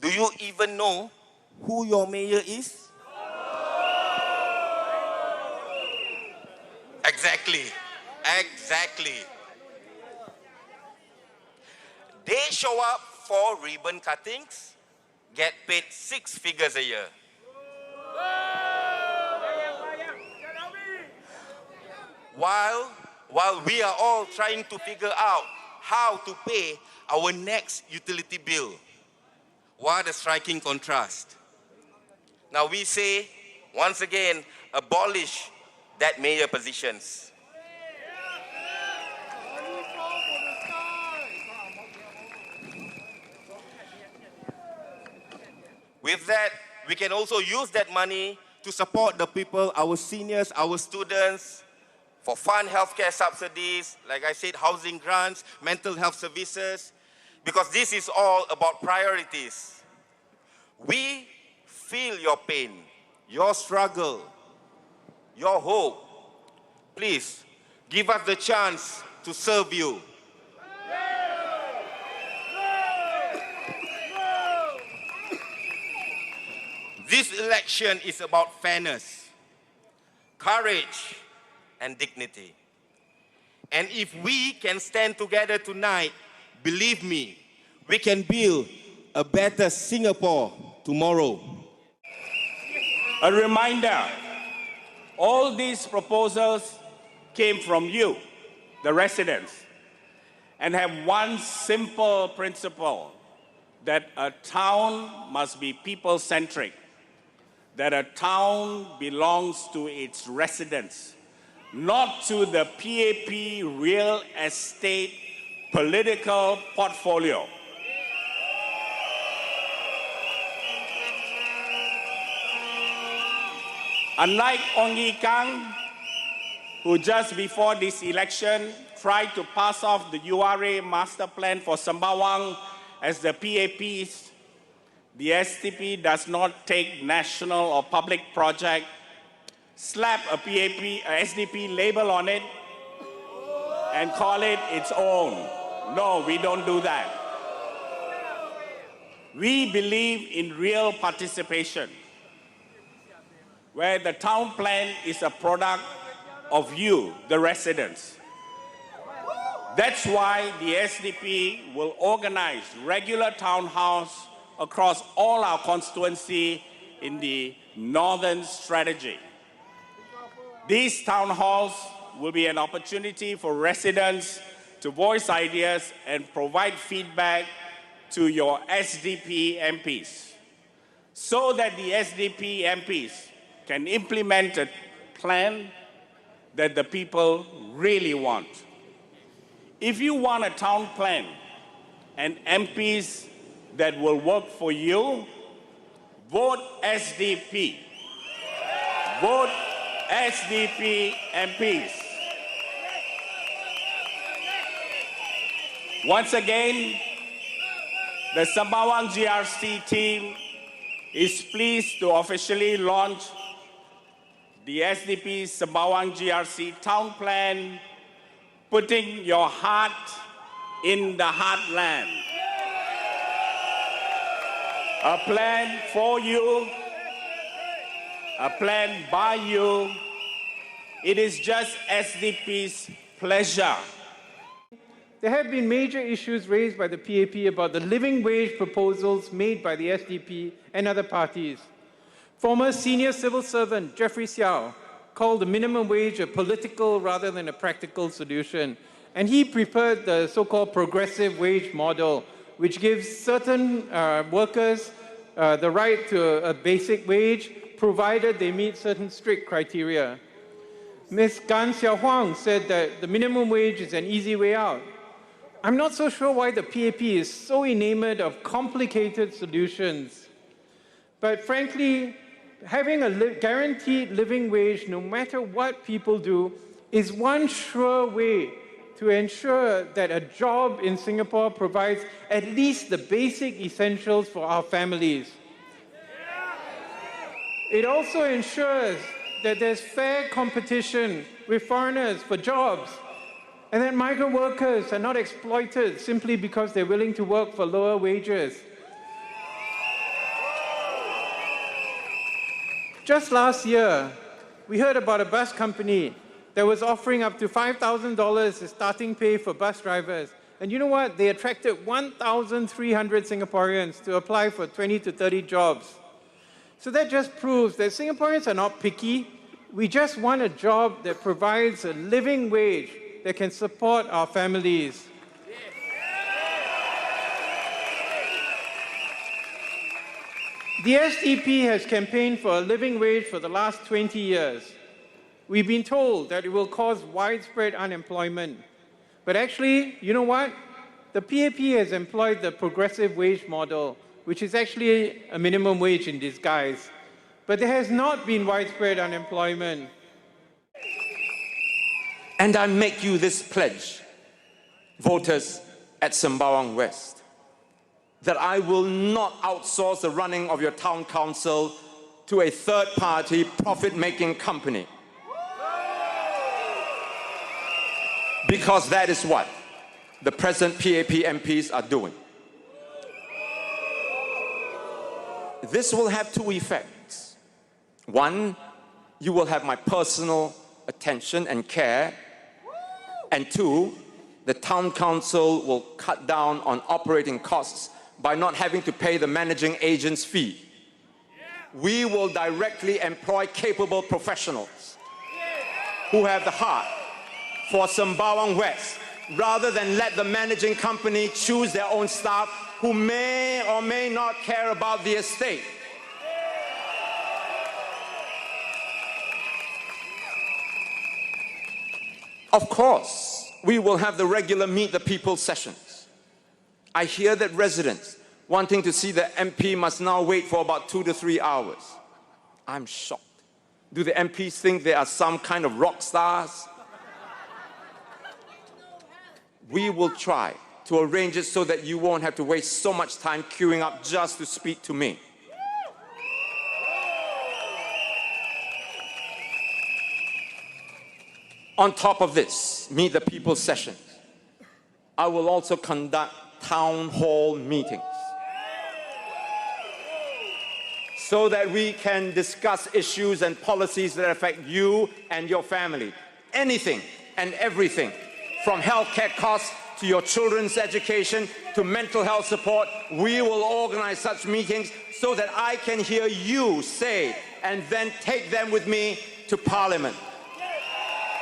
Do you even know who your mayor is? Exactly. They show up for ribbon cuttings, get paid 6 figures a year. While we are all trying to figure out how to pay our next utility bill. What a striking contrast. Now we say, once again, abolish that mayor positions. With that, we can also use that money to support the people, our seniors, our students, for fund healthcare subsidies, like I said, housing grants, mental health services, because this is all about priorities. We feel your pain, your struggle, your hope. Please, give us the chance to serve you. This election is about fairness, courage, and dignity. And if we can stand together tonight, believe me, we can build a better Singapore tomorrow. A reminder, all these proposals came from you, the residents, and have one simple principle, that a town must be people-centric, that a town belongs to its residents, not to the PAP real estate political portfolio. Unlike Ong Ye Kang, who just before this election tried to pass off the URA master plan for Sembawang as the PAP's, the SDP does not take national or public project, slap a SDP label on it, and call it its own. No, we don't do that. We believe in real participation, where the town plan is a product of you, the residents. That's why the SDP will organize regular town halls across all our constituency in the Northern Strategy. These town halls will be an opportunity for residents to voice ideas and provide feedback to your SDP MPs, so that the SDP MPs can implement a plan that the people really want. If you want a town plan and MPs that will work for you, vote SDP. Vote SDP MPs. Once again, the Sembawang GRC team is pleased to officially launch the SDP Sembawang GRC Town Plan, putting your heart in the heartland. A plan for you, a plan by you. It is just SDP's pleasure. There have been major issues raised by the PAP about the living wage proposals made by the SDP and other parties. Former senior civil servant Jeffrey Xiao called the minimum wage a political rather than a practical solution, and he preferred the so-called progressive wage model, which gives certain workers the right to a basic wage, provided they meet certain strict criteria. Ms. Gan Xiaohuang said that the minimum wage is an easy way out. I'm not so sure why the PAP is so enamored of complicated solutions. But frankly, having a guaranteed living wage, no matter what people do, is one sure way to ensure that a job in Singapore provides at least the basic essentials for our families. It also ensures that there's fair competition with foreigners for jobs, and that migrant workers are not exploited simply because they're willing to work for lower wages. Just last year, we heard about a bus company that was offering up to $5,000 as starting pay for bus drivers. And you know what? They attracted 1,300 Singaporeans to apply for 20 to 30 jobs. So that just proves that Singaporeans are not picky. We just want a job that provides a living wage that can support our families. The SDP has campaigned for a living wage for the last 20 years. We've been told that it will cause widespread unemployment. But actually, you know what? The PAP has employed the progressive wage model, which is actually a minimum wage in disguise. But there has not been widespread unemployment. And I make you this pledge, voters at Sembawang West, that I will not outsource the running of your town council to a third-party profit-making company. Because that is what the present PAP MPs are doing. This will have two effects. One, you will have my personal attention and care. And two, the town council will cut down on operating costs by not having to pay the managing agent's fee. We will directly employ capable professionals who have the heart for Sembawang West, rather than let the managing company choose their own staff who may or may not care about the estate. Of course, we will have the regular Meet the People sessions. I hear that residents wanting to see the MP must now wait for about 2 to 3 hours. I'm shocked. Do the MPs think they are some kind of rock stars? We will try to arrange it so that you won't have to waste so much time queuing up just to speak to me. On top of this, Meet the People sessions, I will also conduct town hall meetings so that we can discuss issues and policies that affect you and your family. Anything and everything, from healthcare costs to your children's education to mental health support, we will organize such meetings so that I can hear you say and then take them with me to Parliament.